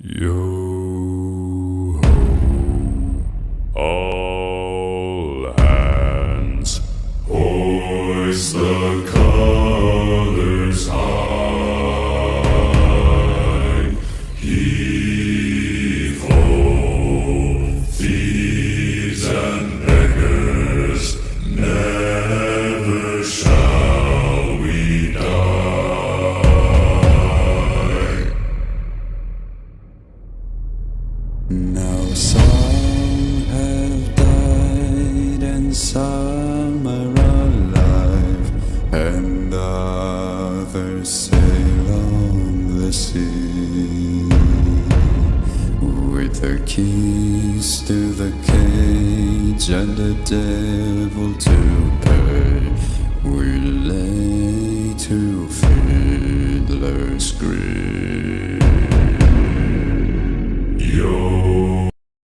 Yo ho, all hands, hoist the colors high. Heave ho, thieves and beggars, never shall we die. Now some have died and some are alive, and others sail on the sea with their keys to the cage and the devil to pay. We lay to fiddler's grave.